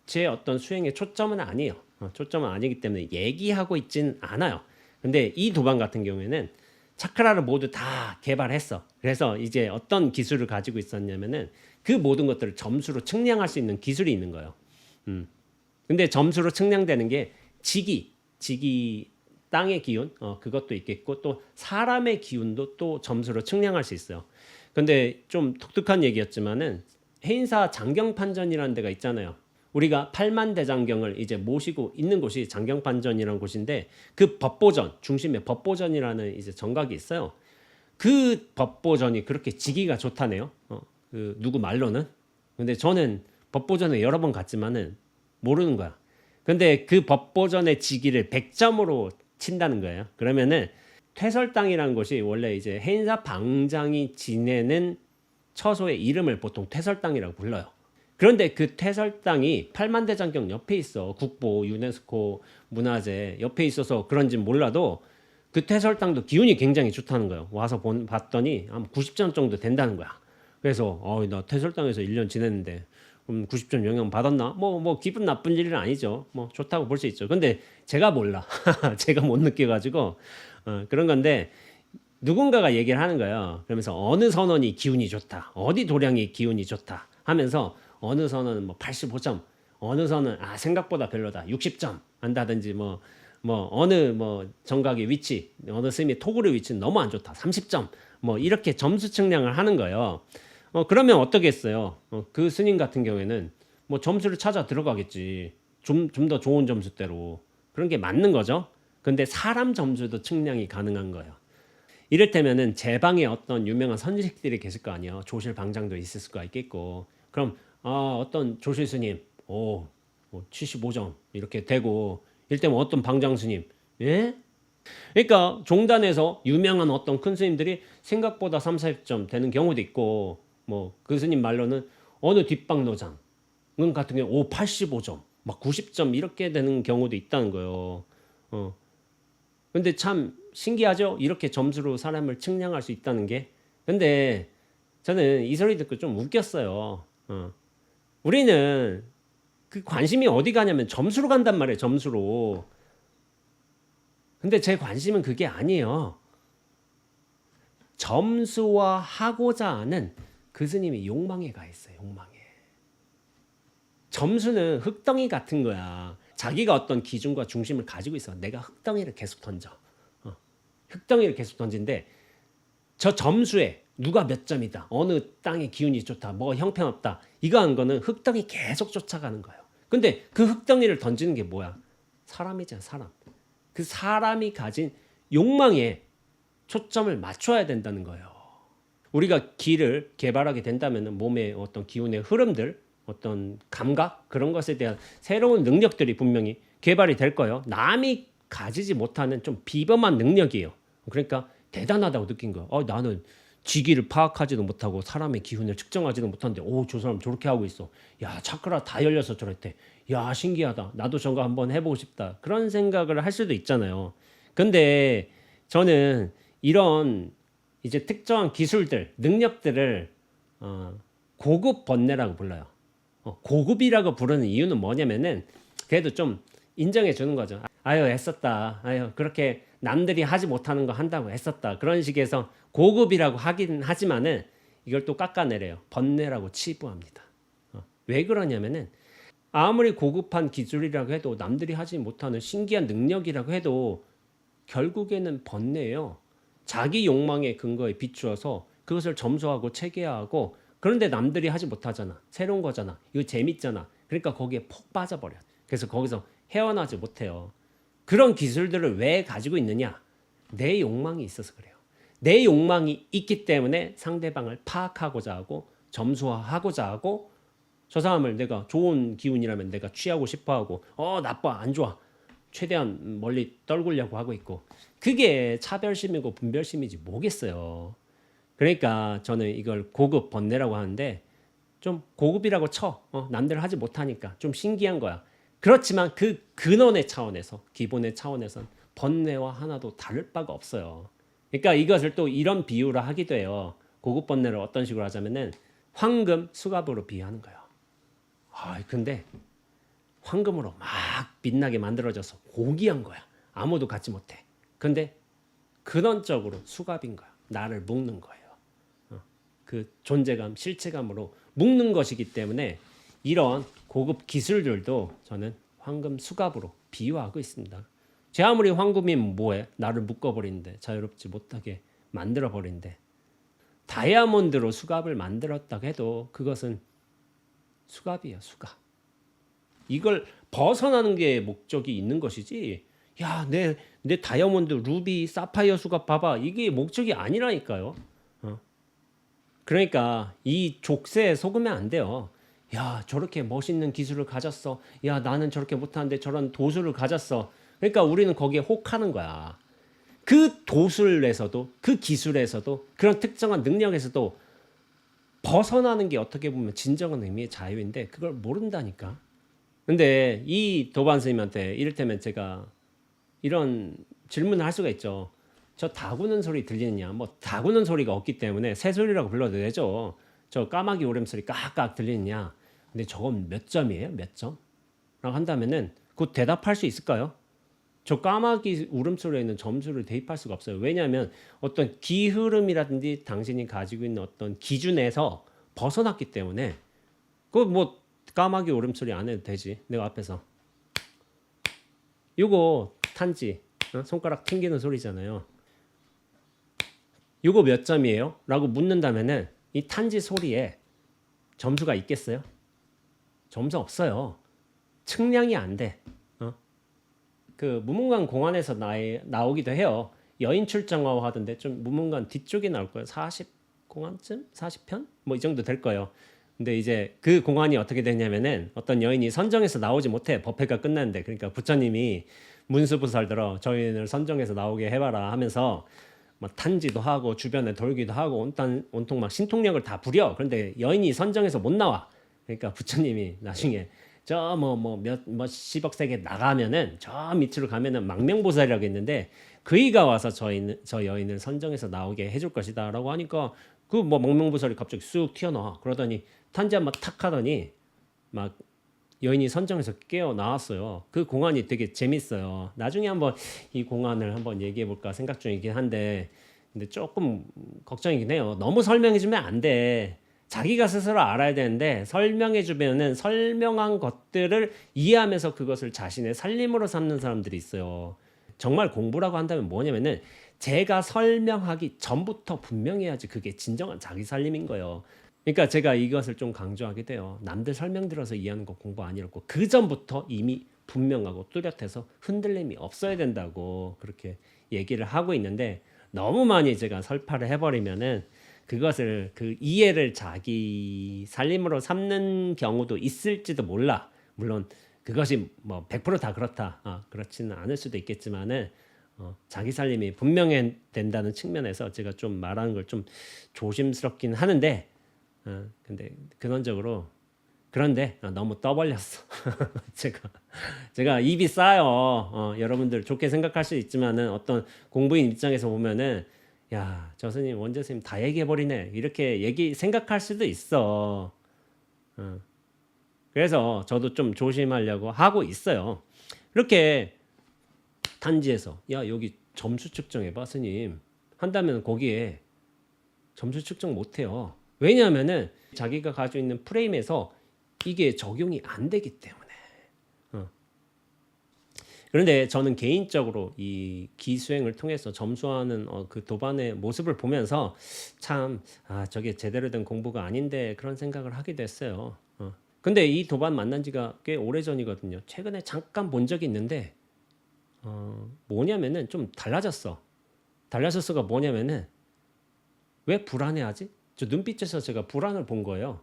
제 어떤 수행의 초점은 아니에요. 초점은 아니기 때문에 얘기하고 있진 않아요. 근데 이 도반 같은 경우에는 차크라를 모두 다 개발했어. 그래서 이제 어떤 기술을 가지고 있었냐면은 그 모든 것들을 점수로 측량할 수 있는 기술이 있는 거예요. 근데 점수로 측량되는 게 지기 땅의 기운, 그것도 있겠고 또 사람의 기운도 또 점수로 측량할 수 있어요. 근데 좀 독특한 얘기였지만은 해인사 장경판전이라는 데가 있잖아요. 우리가 팔만대장경을 이제 모시고 있는 곳이 장경판전이라는 곳인데 그 법보전 중심에 법보전이라는 이제 정각이 있어요. 그 법보전이 그렇게 지기가 좋다네요. 그 누구 말로는. 근데 저는 법보전에 여러 번 갔지만은 모르는 거야. 근데 그 법보전의 지기를 100점으로 친다는 거예요. 그러면은 퇴설당이라는 곳이 원래 이제 해인사 방장이 지내는 처소의 이름을 보통 퇴설당이라고 불러요. 그런데 그 퇴설당이 팔만대장경 옆에 있어. 국보 유네스코 문화재 옆에 있어서 그런지 몰라도 그 퇴설당도 기운이 굉장히 좋다는 거예요. 와서 봤더니 한 90점 정도 된다는 거야. 그래서 나 퇴설당에서 1년 지냈는데 90점 영향 받았나? 뭐 기분 나쁜 일은 아니죠. 뭐 좋다고 볼 수 있죠. 근데 제가 몰라. 제가 못 느껴가지고 그런 건데 누군가가 얘기를 하는 거예요. 그러면서 어느 선원이 기운이 좋다. 어디 도량이 기운이 좋다. 하면서 어느 선은 뭐 85점, 어느 선은 생각보다 별로다 60점 한다든지 어느 정각의 위치, 어느 스님의 토굴의 위치는 너무 안 좋다 30점 뭐 이렇게 점수 측량을 하는 거예요. 그러면 어떻겠어요? 그 스님 같은 경우에는 뭐 점수를 찾아 들어가겠지. 좀 더 좋은 점수대로 그런 게 맞는 거죠. 근데 사람 점수도 측량이 가능한 거예요. 이를테면은 제 방에 어떤 유명한 선지식들이 계실 거 아니에요. 조실 방장도 있을 수가 있겠고. 그럼 어떤 조실 스님 75점 이렇게 되고 이를테면 어떤 방장 스님 예? 그러니까 종단에서 유명한 어떤 큰 스님들이 생각보다 3, 40점 되는 경우도 있고 뭐 그 스님 말로는 어느 뒷방 노장 같은 경우 85점 막 90점 이렇게 되는 경우도 있다는 거예요. 근데 참 신기하죠? 이렇게 점수로 사람을 측량할 수 있다는 게. 근데 저는 이 소리 듣고 좀 웃겼어요. 우리는 그 관심이 어디 가냐면 점수로 간단 말이에요. 점수로. 근데 제 관심은 그게 아니에요. 점수화 하고자 하는 그 스님이 욕망에 가 있어요. 욕망에. 점수는 흙덩이 같은 거야. 자기가 어떤 기준과 중심을 가지고 있어. 내가 흙덩이를 계속 던져. 흙덩이를 계속 던진데 저 점수에 누가 몇 점이다. 어느 땅의 기운이 좋다. 뭐 형편없다. 이거 한 거는 흙덩이 계속 쫓아가는 거예요. 근데 그 흙덩이를 던지는 게 뭐야? 사람이잖아, 사람. 그 사람이 가진 욕망에 초점을 맞춰야 된다는 거예요. 우리가 기를 개발하게 된다면 몸의 어떤 기운의 흐름들, 어떤 감각 그런 것에 대한 새로운 능력들이 분명히 개발이 될 거예요. 남이 가지지 못하는 좀 비범한 능력이에요. 그러니까 대단하다고 느낀 거야. 나는 지기를 파악하지도 못하고 사람의 기운을 측정하지도 못하는데 저 사람 저렇게 하고 있어. 야, 차크라 다 열려서 저랬대. 야, 신기하다. 나도 저거 한번 해보고 싶다. 그런 생각을 할 수도 있잖아요. 근데 저는 이런 이제 특정한 기술들, 능력들을 고급 번뇌라고 불러요. 고급이라고 부르는 이유는 뭐냐면은 그래도 좀 인정해 주는 거죠. 아유, 애썼다. 아유, 그렇게 남들이 하지 못하는 거 한다고 애썼다. 그런 식에서 고급이라고 하긴 하지만은 이걸 또 깎아내려요. 번뇌라고 치부합니다. 왜 그러냐면은 아무리 고급한 기술이라고 해도 남들이 하지 못하는 신기한 능력이라고 해도 결국에는 번뇌예요. 자기 욕망의 근거에 비추어서 그것을 점수하고 체계화하고 그런데 남들이 하지 못하잖아. 새로운 거잖아. 이거 재밌잖아. 그러니까 거기에 폭 빠져버려. 그래서 거기서 헤어나지 못해요. 그런 기술들을 왜 가지고 있느냐? 내 욕망이 있어서 그래요. 내 욕망이 있기 때문에 상대방을 파악하고자 하고 점수화하고자 하고 저 사람을 내가 좋은 기운이라면 내가 취하고 싶어 하고 나빠 안 좋아 최대한 멀리 떨구려고 하고 있고 그게 차별심이고 분별심이지 뭐겠어요. 그러니까 저는 이걸 고급 번뇌라고 하는데 좀 고급이라고 쳐. 남들 하지 못하니까 좀 신기한 거야. 그렇지만 그 근원의 차원에서 기본의 차원에선 번뇌와 하나도 다를 바가 없어요. 그러니까 이것을 또 이런 비유로 하기도 해요. 고급 번뇌를 어떤 식으로 하자면은 황금 수갑으로 비유하는 거예요. 근데 황금으로 막 빛나게 만들어져서 고귀한 거야. 아무도 갖지 못해. 근데 근원적으로 수갑인 거야. 나를 묶는 거예요. 그 존재감, 실체감으로 묶는 것이기 때문에 이런 고급 기술들도 저는 황금 수갑으로 비유하고 있습니다. 제 아무리 황금이면 뭐해? 나를 묶어버리는데 자유롭지 못하게 만들어버리는데 다이아몬드로 수갑을 만들었다고 해도 그것은 수갑이에요. 수갑. 이걸 벗어나는 게 목적이 있는 것이지 야, 내 다이아몬드, 루비, 사파이어 수갑 봐봐. 이게 목적이 아니라니까요. 그러니까 이 족쇄에 속으면 안 돼요. 야, 저렇게 멋있는 기술을 가졌어. 야, 나는 저렇게 못하는데 저런 도술을 가졌어. 그러니까 우리는 거기에 혹하는 거야. 그 도술에서도 그 기술에서도 그런 특정한 능력에서도 벗어나는 게 어떻게 보면 진정한 의미의 자유인데 그걸 모른다니까. 근데 이 도반 스님한테 이를테면 제가 이런 질문을 할 수가 있죠. 저 다구는 소리 들리느냐? 뭐 다구는 소리가 없기 때문에 새소리라고 불러도 되죠. 저 까마귀 울음소리 깍깍 들리느냐? 근데 저건 몇 점이에요? 몇 점? 라고 한다면은 그 대답할 수 있을까요? 저 까마귀 울음소리에는 점수를 대입할 수가 없어요. 왜냐하면 어떤 기흐름이라든지 당신이 가지고 있는 어떤 기준에서 벗어났기 때문에 그 뭐 까마귀 울음소리 안 해도 되지. 내가 앞에서 요거 탄지 손가락 튕기는 소리잖아요. 요거 몇 점이에요? 라고 묻는다면은 이 탄지 소리에 점수가 있겠어요? 점수 없어요. 측량이 안 돼. 그 무문관 공안에서 나오기도 해요. 여인 출정화 하던데 좀 무문관 뒤쪽에 나올 거예요. 40공안쯤? 40편? 뭐 이 정도 될 거예요. 근데 이제 그 공안이 어떻게 되냐면은 어떤 여인이 선정해서 나오지 못해. 법회가 끝났는데. 그러니까 부처님이 문수부살들어 저희를 선정해서 나오게 해봐라 하면서 막 탄지도 하고 주변에 돌기도 하고 온통 막 신통력을 다 부려. 그런데 여인이 선정해서 못 나와. 그러니까 부처님이 나중에 저 몇 십억 세계 나가면은 저 밑으로 가면은 망명보살이라고 있는데 그이가 와서 저 여인을 선정해서 나오게 해줄 것이다라고 하니까 그 뭐 망명보살이 갑자기 쑥 튀어나와. 그러더니 탄지 한번 탁 하더니 막 여인이 선정해서 깨어 나왔어요. 그 공안이 되게 재밌어요. 나중에 한번 이 공안을 한번 얘기해 볼까 생각 중이긴 한데 근데 조금 걱정이긴 해요. 너무 설명해 주면 안 돼. 자기가 스스로 알아야 되는데 설명해 주면은 설명한 것들을 이해하면서 그것을 자신의 살림으로 삼는 사람들이 있어요. 정말 공부라고 한다면 뭐냐면은 제가 설명하기 전부터 분명해야지 그게 진정한 자기 살림인 거예요. 그러니까 제가 이것을 좀 강조하게 돼요. 남들 설명 들어서 이해하는 거 공부 아니라고. 그 전부터 이미 분명하고 뚜렷해서 흔들림이 없어야 된다고 그렇게 얘기를 하고 있는데 너무 많이 제가 설파를 해버리면은 그것을 그 이해를 자기 살림으로 삼는 경우도 있을지도 몰라. 물론 그 그것이 뭐 100%다 그렇다. 그렇지는 않을 수도 있겠지만은 자기 살림이 분명히 된다는 측면에서 제가 좀 말하는 걸 좀 조심스럽긴 하는데 근데 근원적으로 그런데 너무 떠벌렸어. 제가 입이 싸요. 여러분들 좋게 생각할 수 있지만은 어떤 공부인 입장에서 보면은 야, 저 스님 원재 스님 다 얘기해 버리네. 이렇게 생각할 수도 있어. 그래서 저도 좀 조심하려고 하고 있어요. 이렇게 단지에서 야, 여기 점수 측정해 봐, 스님. 한다면 거기에 점수 측정 못 해요. 왜냐하면은 자기가 가지고 있는 프레임에서 이게 적용이 안 되기 때문에. 그런데 저는 개인적으로 이 기수행을 통해서 점수하는 그 도반의 모습을 보면서 참 저게 제대로 된 공부가 아닌데 그런 생각을 하게 됐어요. 근데 이 도반 만난 지가 꽤 오래전이거든요. 최근에 잠깐 본 적이 있는데 뭐냐면은 좀 달라졌어. 달라졌어가 뭐냐면은 왜 불안해하지? 저 눈빛에서 제가 불안을 본 거예요.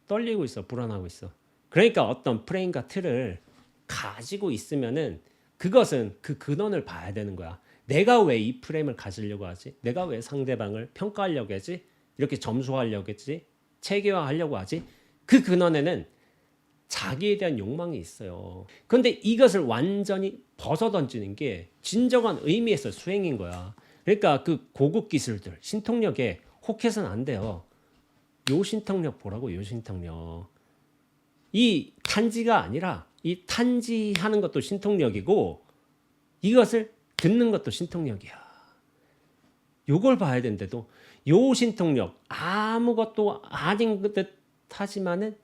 떨리고 있어. 불안하고 있어. 그러니까 어떤 프레임과 틀을 가지고 있으면은 그것은 그 근원을 봐야 되는 거야. 내가 왜 이 프레임을 가지려고 하지? 내가 왜 상대방을 평가하려고 하지? 이렇게 점수하려고 했지? 체계화하려고 하지? 그 근원에는 자기에 대한 욕망이 있어요. 그런데 이것을 완전히 벗어 던지는 게 진정한 의미에서 수행인 거야. 그러니까 그 고급 기술들, 신통력에 혹해서는 안 돼요. 요 신통력 보라고, 요 신통력. 이 탄지가 아니라 이 탄지하는 것도 신통력이고 이것을 듣는 것도 신통력이야. 요걸 봐야 되는데도 요 신통력 아무것도 아닌 듯 하지만은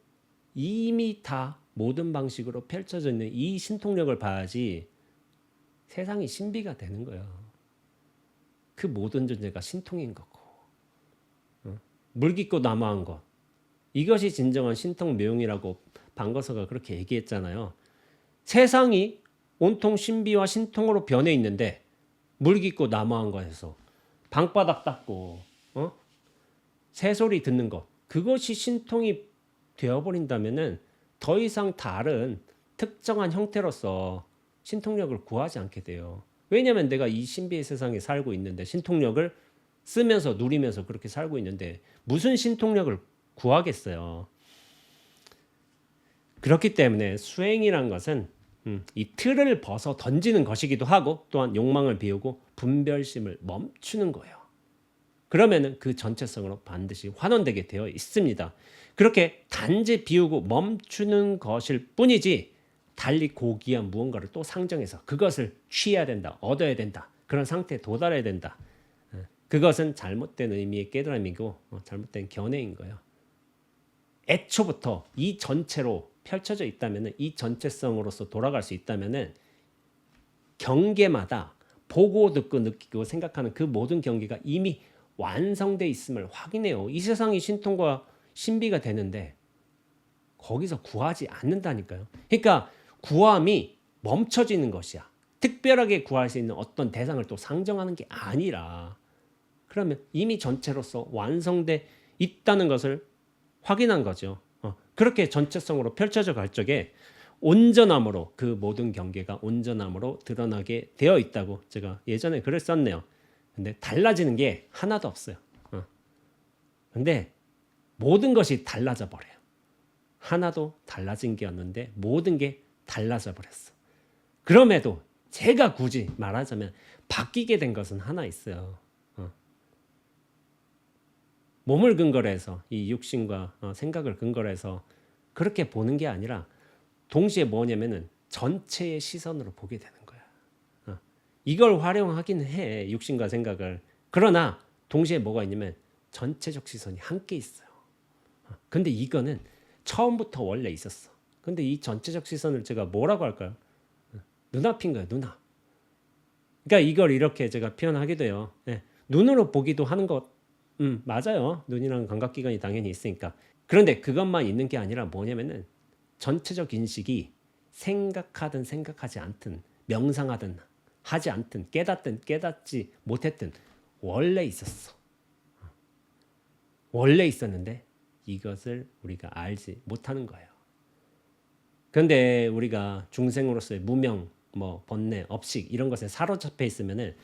이미 다 모든 방식으로 펼쳐져 있는 이 신통력을 봐야지 세상이 신비가 되는 거예요. 그 모든 존재가 신통인 거고 물 깊고 나무한 것 이것이 진정한 신통묘용이라고 방거서가 그렇게 얘기했잖아요. 세상이 온통 신비와 신통으로 변해 있는데 물 깊고 나무한 것에서 방바닥 닦고 새소리 듣는 것 그것이 신통이 되어버린다면은 더 이상 다른 특정한 형태로서 신통력을 구하지 않게 돼요. 왜냐하면 내가 이 신비의 세상에 살고 있는데 신통력을 쓰면서 누리면서 그렇게 살고 있는데 무슨 신통력을 구하겠어요. 그렇기 때문에 수행이란 것은 이 틀을 벗어 던지는 것이기도 하고 또한 욕망을 비우고 분별심을 멈추는 거예요. 그러면은 그 전체성으로 반드시 환원되게 되어 있습니다. 그렇게 단지 비우고 멈추는 것일 뿐이지 달리 고귀한 무언가를 또 상정해서 그것을 취해야 된다, 얻어야 된다, 그런 상태에 도달해야 된다. 그것은 잘못된 의미의 깨달음이고 잘못된 견해인 거예요. 애초부터 이 전체로 펼쳐져 있다면 이 전체성으로서 돌아갈 수 있다면 경계마다 보고 듣고 느끼고 생각하는 그 모든 경계가 이미 완성돼 있음을 확인해요. 이 세상이 신통과 신비가 되는데 거기서 구하지 않는다니까요. 그러니까 구함이 멈춰지는 것이야. 특별하게 구할 수 있는 어떤 대상을 또 상정하는 게 아니라 그러면 이미 전체로서 완성돼 있다는 것을 확인한 거죠. 그렇게 전체성으로 펼쳐져 갈 적에 온전함으로 그 모든 경계가 온전함으로 드러나게 되어 있다고 제가 예전에 글을 썼네요. 근데 달라지는 게 하나도 없어요. 근데 모든 것이 달라져 버려요. 하나도 달라진 게 없는데 모든 게 달라져 버렸어. 그럼에도 제가 굳이 말하자면 바뀌게 된 것은 하나 있어요. 몸을 근거로 해서 이 육신과 생각을 근거로 해서 그렇게 보는 게 아니라 동시에 뭐냐면은 전체의 시선으로 보게 되는 거야. 이걸 활용하긴 해, 육신과 생각을. 그러나 동시에 뭐가 있냐면 전체적 시선이 함께 있어요. 근데 이거는 처음부터 원래 있었어. 근데 이 전체적 시선을 제가 뭐라고 할까요? 눈앞인 거예요, 눈앞. 그러니까 이걸 이렇게 제가 표현하게 돼요. 눈으로 보기도 하는 것, 맞아요. 눈이랑 감각기관이 당연히 있으니까. 그런데 그것만 있는 게 아니라 뭐냐면은 전체적 인식이 생각하든 생각하지 않든 명상하든 하지 않든 깨닫든 깨닫지 못했든 원래 있었어. 원래 있었는데 이것을 우리가 알지 못하는 거예요. 그런데 우리가 중생으로서의 무명, 뭐 번뇌, 업식 이런 것에 사로잡혀 있으면은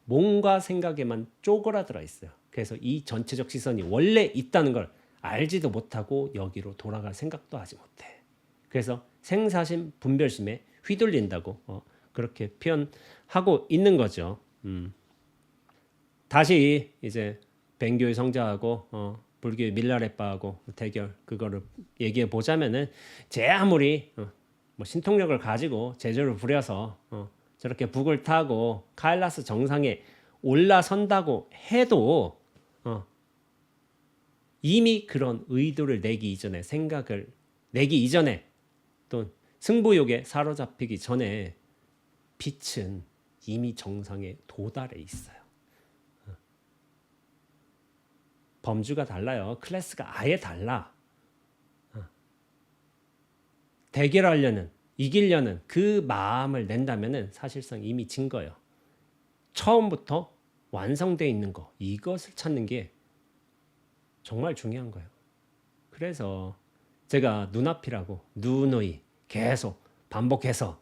몸과 생각에만 쪼그라들어 있어요. 그래서 이 전체적 시선이 원래 있다는 걸 알지도 못하고 여기로 돌아갈 생각도 하지 못해. 그래서 생사심 분별심에 휘둘린다고 그렇게 표현하고 있는 거죠. 다시 이제 뱅교의 성자하고 불교의 밀라레빠하고 대결 그거를 얘기해 보자면은 제 아무리 뭐 신통력을 가지고 제조를 부려서 저렇게 북을 타고 카일라스 정상에 올라선다고 해도 이미 그런 의도를 내기 이전에 생각을 내기 이전에 또 승부욕에 사로잡히기 전에 빛은 이미 정상에 도달해 있어요. 범주가 달라요. 클래스가 아예 달라. 대결하려는 이기려는 그 마음을 낸다면은 사실상 이미 진 거예요. 처음부터 완성되어 있는 거 이것을 찾는 게 정말 중요한 거예요. 그래서 제가 눈앞이라고 누누이 계속 반복해서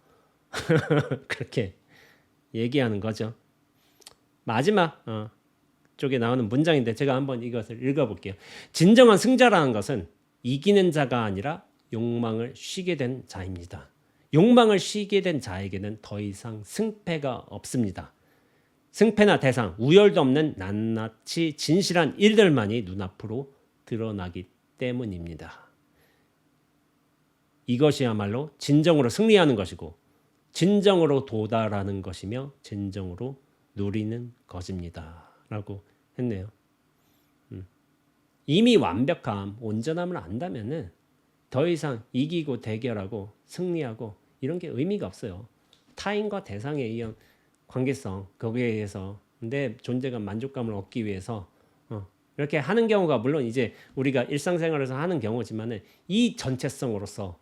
그렇게 얘기하는 거죠. 마지막 쪽에 나오는 문장인데 제가 한번 이것을 읽어볼게요. 진정한 승자라는 것은 이기는 자가 아니라 욕망을 쉬게 된 자입니다. 욕망을 쉬게 된 자에게는 더 이상 승패가 없습니다. 승패나 대상, 우열도 없는 낱낱이 진실한 일들만이 눈앞으로 드러나기 때문입니다. 이것이야말로 진정으로 승리하는 것이고 진정으로 도달하는 것이며 진정으로 누리는 것입니다. 라고 했네요. 이미 완벽함, 온전함을 안다면은 더 이상 이기고 대결하고 승리하고 이런 게 의미가 없어요. 타인과 대상에 의한 관계성, 거기에 의해서 내 존재감, 만족감을 얻기 위해서 이렇게 하는 경우가 물론 이제 우리가 일상생활에서 하는 경우지만은 이 전체성으로서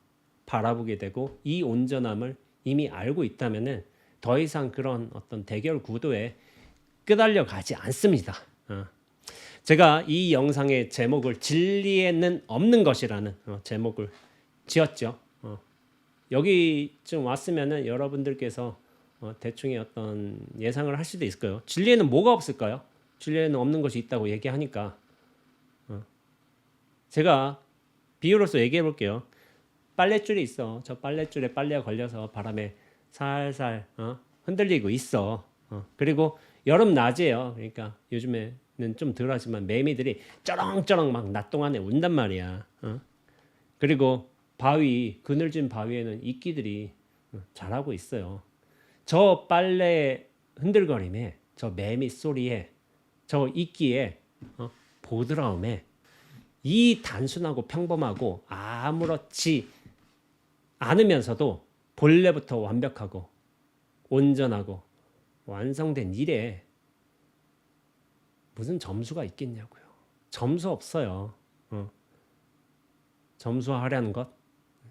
바라보게 되고 이 온전함을 이미 알고 있다면은 더 이상 그런 어떤 대결 구도에 끄달려 가지 않습니다. 제가 이 영상의 제목을 진리에는 없는 것이라는 제목을 지었죠. 여기쯤 왔으면은 여러분들께서 대충의 어떤 예상을 할 수도 있을 거예요. 진리에는 뭐가 없을까요? 진리에는 없는 것이 있다고 얘기하니까 제가 비유로서 얘기해 볼게요. 빨랫줄이 있어. 저 빨랫줄에 빨래가 걸려서 바람에 살살 흔들리고 있어. 그리고 여름 낮이에요. 그러니까 요즘에는 좀 덜하지만 매미들이 쩌렁쩌렁 막 낮 동안에 운단 말이야. 그리고 바위, 그늘진 바위에는 이끼들이 자라고 있어요. 저 빨래 흔들거림에, 저 매미 소리에, 저 이끼에, 보드라움에 이 단순하고 평범하고 아무렇지 않으면서도 본래부터 완벽하고 온전하고 완성된 일에 무슨 점수가 있겠냐고요. 점수 없어요. 점수하려는 것,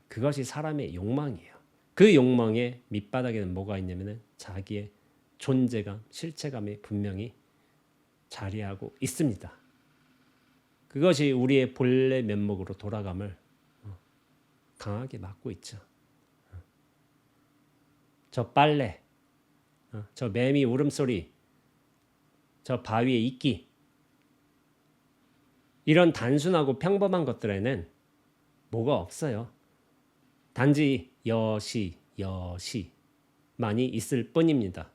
그것이 사람의 욕망이에요. 그 욕망의 밑바닥에는 뭐가 있냐면은 자기의 존재감, 실체감이 분명히 자리하고 있습니다. 그것이 우리의 본래 면목으로 돌아감을 강하게 막고 있죠. 저 빨래, 저 매미 울음소리, 저 바위의 이끼, 이런 단순하고 평범한 것들에는 뭐가 없어요. 단지 여시만이 있을 뿐입니다.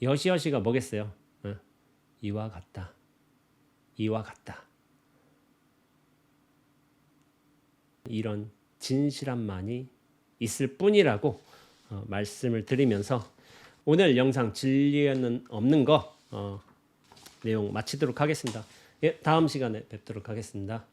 여시가 뭐겠어요? 이와 같다. 이와 같다. 이런 진실함만이 있을 뿐이라고 말씀을 드리면서 오늘 영상 진리에는 없는 거 내용 마치도록 하겠습니다. 예, 다음 시간에 뵙도록 하겠습니다.